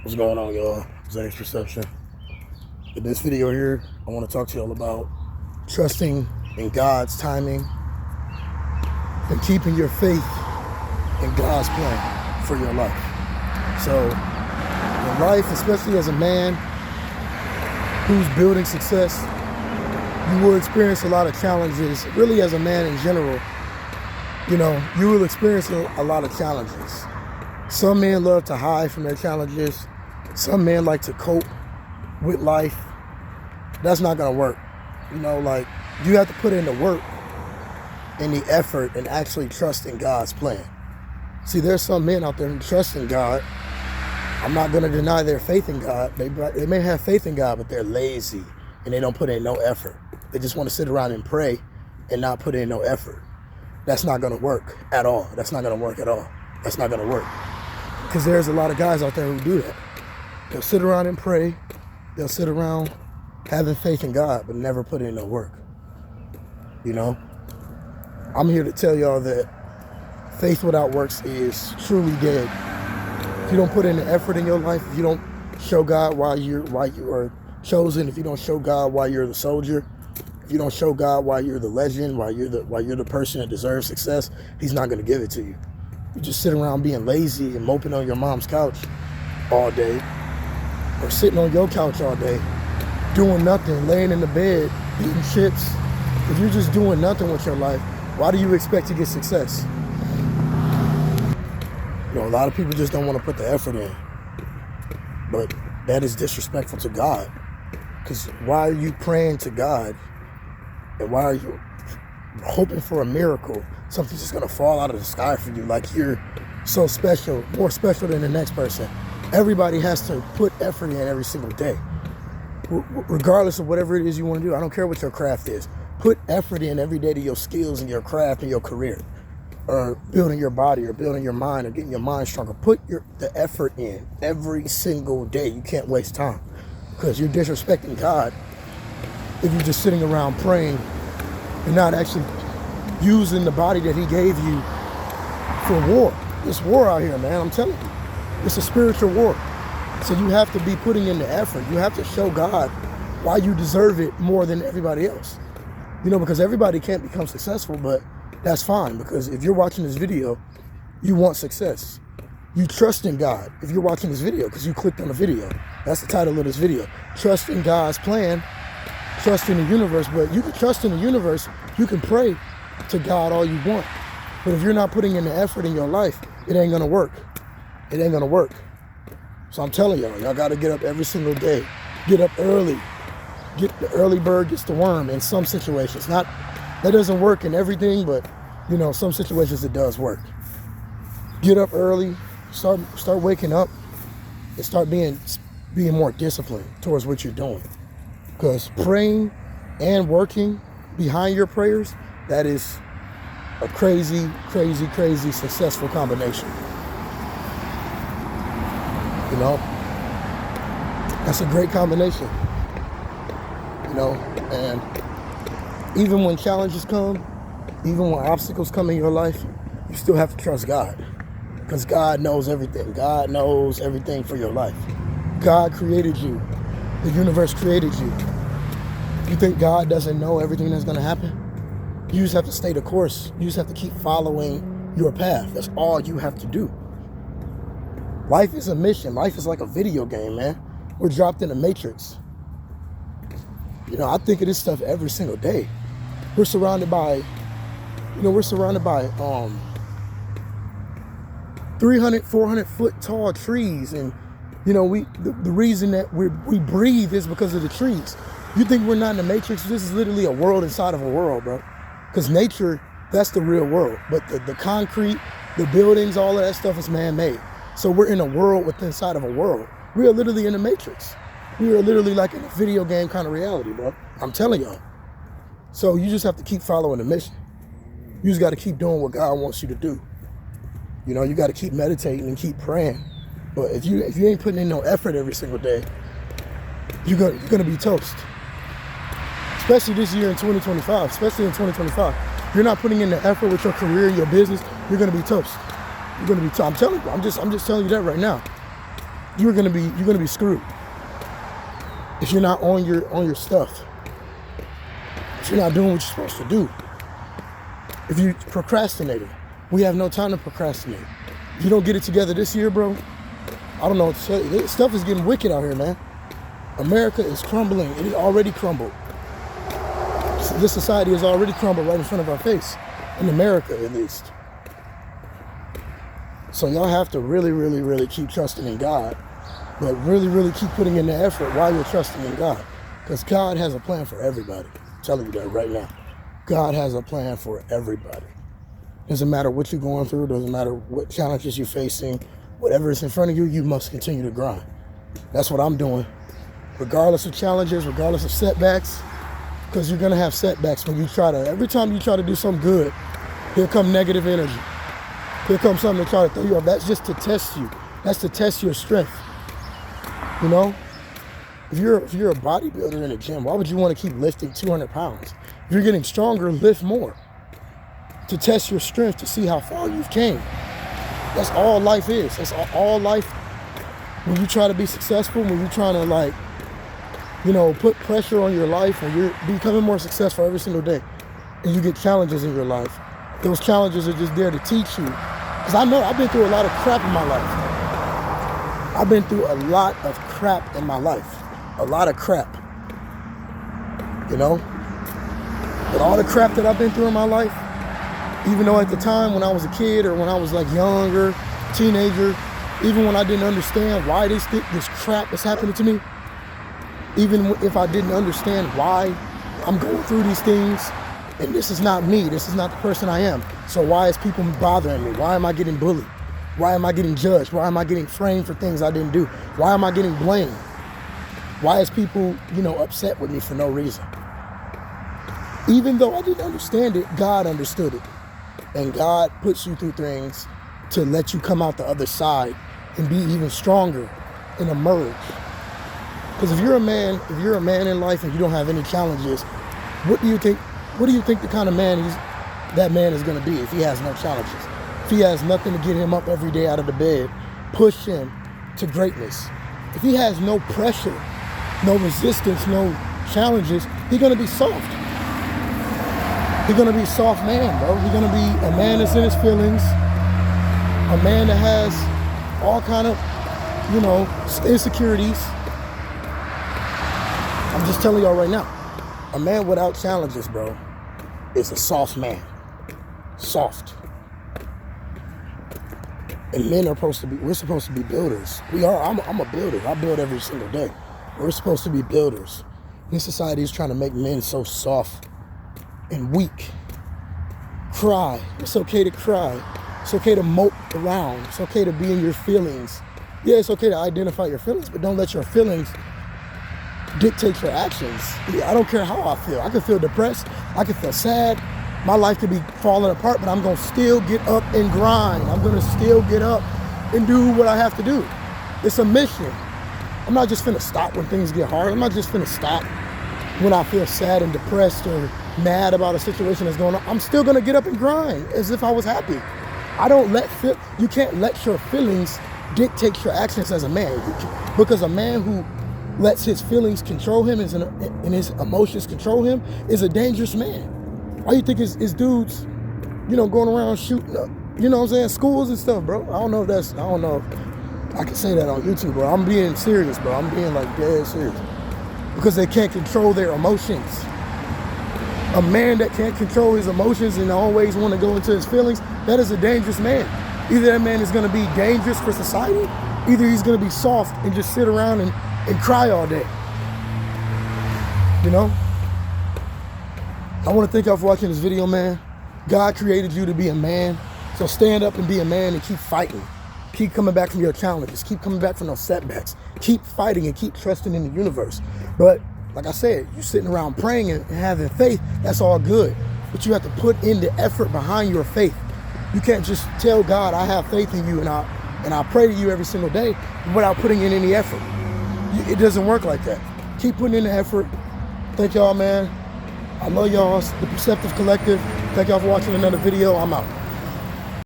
What's going on, y'all? Zach's Perception. In this video here, I want to talk to y'all about trusting in God's timing and keeping your faith in God's plan for your life. So, in life, especially as a man who's building success, you will experience a lot of challenges. Really, as a man in general, you will experience a lot of challenges. Some men love to hide from their challenges. Some men like to cope with life. That's not gonna work. You have to put in the work and the effort and actually trust in God's plan. See, there's some men out there who trust in God. I'm not gonna deny their faith in God. They may have faith in God, but they're lazy and they don't put in no effort. They just want to sit around and pray and not put in no effort. That's not gonna work at all. That's not gonna work at all. That's not gonna work. Because there's a lot of guys out there who do that. They'll sit around and pray. They'll sit around having faith in God, but never put in no work. I'm here to tell y'all that faith without works is truly dead. If you don't put in the effort in your life, if you don't show God why you are chosen, if you don't show God why you're the soldier, if you don't show God why you're the legend, why you're the person that deserves success, He's not going to give it to you. You just sit around being lazy and moping on your mom's couch all day, or sitting on your couch all day, doing nothing, laying in the bed, eating chips. If you're just doing nothing with your life, why do you expect to get success? A lot of people just don't want to put the effort in. But that is disrespectful to God. Because why are you praying to God? And why are you hoping for a miracle? Something's just going to fall out of the sky for you, like you're so special, more special than the next person. Everybody has to put effort in every single day, regardless of whatever it is you want to do. I don't care what your craft is. Put effort in every day to your skills and your craft and your career, or building your body, or building your mind, or getting your mind stronger. Put the effort in every single day. You can't waste time, because you're disrespecting God if you're just sitting around praying and not actually using the body that He gave you for war. It's war out here, man. I'm telling you. It's a spiritual war. So you have to be putting in the effort. You have to show God why you deserve it more than everybody else. Because everybody can't become successful, but that's fine. Because if you're watching this video, you want success. You trust in God. If you're watching this video, because you clicked on the video, that's the title of this video. Trust in God's plan. Trust in the universe. But you can trust in the universe. You can pray to God all you want. But if you're not putting in the effort in your life, it ain't going to work. It ain't going to work. So I'm telling y'all got to get up every single day. Get up early. Get the early bird gets the worm in some situations. That doesn't work in everything, but some situations it does work. Get up early. Start waking up and start being more disciplined towards what you're doing. Because praying and working behind your prayers, that is a crazy, crazy, crazy successful combination. That's a great combination. And even when challenges come, even when obstacles come in your life, you still have to trust God. Because God knows everything. God knows everything for your life. God created you. The universe created you. You think God doesn't know everything that's going to happen? You just have to stay the course. You just have to keep following your path. That's all you have to do. Life is a mission. Life is like a video game, man. We're dropped in the Matrix. I think of this stuff every single day. We're surrounded by 300, 400 foot tall trees. And, the reason that we breathe is because of the trees. You think we're not in the Matrix? This is literally a world inside of a world, bro. Because nature, that's the real world. But the concrete, the buildings, all of that stuff is man-made. So we're in a world within inside of a world. We are literally in the Matrix. We are literally like in a video game kind of reality, bro. I'm telling y'all. So you just have to keep following the mission. You just got to keep doing what God wants you to do. You got to keep meditating and keep praying. But if you ain't putting in no effort every single day, you're gonna be toast. Especially this year in 2025. Especially in 2025. If you're not putting in the effort with your career, your business, you're gonna be toast. You're gonna be toast. I'm telling you. I'm just telling you that right now. you're gonna be screwed if you're not on your stuff. If you're not doing what you're supposed to do. If you're procrastinating, we have no time to procrastinate. If you don't get it together this year, bro, I don't know what to tell you. Stuff is getting wicked out here, man. America is crumbling. It is already crumbled. This society has already crumbled right in front of our face. In America, at least. So y'all have to really, really, really keep trusting in God. But really, really keep putting in the effort while you're trusting in God. Because God has a plan for everybody. I'm telling you that right now. God has a plan for everybody. Doesn't matter what you're going through. Doesn't matter what challenges you're facing. Whatever is in front of you, you must continue to grind. That's what I'm doing. Regardless of challenges, regardless of setbacks. Because you're going to have setbacks when you every time you try to do something good, here come negative energy. Here comes something to try to throw you off. That's just to test you. That's to test your strength. You know? If you're a bodybuilder in a gym, why would you want to keep lifting 200 pounds? If you're getting stronger, lift more. To test your strength, to see how far you've came. That's all life is. That's all life. When you try to be successful, when you're trying to put pressure on your life, and you're becoming more successful every single day, and you get challenges in your life, those challenges are just there to teach you. Because I know I've been through a lot of crap in my life. I've been through a lot of crap in my life. A lot of crap. You know? But all the crap that I've been through in my life, even though at the time when I was a kid or when I was like younger, teenager, even when I didn't understand why this crap is happening to me, even if I didn't understand why I'm going through these things, and this is not me, this is not the person I am. So why is people bothering me? Why am I getting bullied? Why am I getting judged? Why am I getting framed for things I didn't do? Why am I getting blamed? Why is people, upset with me for no reason? Even though I didn't understand it, God understood it. And God puts you through things to let you come out the other side and be even stronger and emerge. Because if you're a man in life and you don't have any challenges, what do you think the kind of man that man is going to be if he has no challenges? If he has nothing to get him up every day out of the bed, push him to greatness. If he has no pressure, no resistance, no challenges, he's going to be soft. He's going to be a soft man, bro. He's going to be a man that's in his feelings, a man that has all kind of, insecurities. I'm just telling y'all right now, a man without challenges, bro, is a soft man. Soft. And men we're supposed to be builders. We are. I'm a builder. I build every single day. We're supposed to be builders. This society is trying to make men so soft and weak. Cry. It's okay to cry. It's okay to mope around. It's okay to be in your feelings. Yeah, it's okay to identify your feelings, but don't let your feelings dictate your actions. I don't care how I feel. I can feel depressed. I can feel sad. My life could be falling apart, but I'm going to still get up and grind. I'm going to still get up and do what I have to do. It's a mission. I'm not just finna stop when things get hard. I'm not just finna stop when I feel sad and depressed or mad about a situation that's going on. I'm still going to get up and grind as if I was happy. You can't let your feelings dictate your actions as a man. Because a man who lets his feelings control him and his emotions control him is a dangerous man. Why you think it's dudes, going around shooting up, schools and stuff, bro? I don't know if I can say that on YouTube, bro. I'm being serious, bro. I'm being dead serious. Because they can't control their emotions. A man that can't control his emotions and always want to go into his feelings, that is a dangerous man. Either that man is going to be dangerous for society, either he's going to be soft and just sit around and cry all day. I want to thank y'all for watching this video, man. God created you to be a man. So stand up and be a man and keep fighting. Keep coming back from your challenges. Keep coming back from those setbacks. Keep fighting and keep trusting in the universe. But like I said, you sitting around praying and having faith, that's all good. But you have to put in the effort behind your faith. You can't just tell God, I have faith in you and I pray to you every single day without putting in any effort. It doesn't work like that. Keep putting in the effort. Thank y'all, man. I love y'all. The Perceptive Collective. Thank y'all for watching another video. I'm out.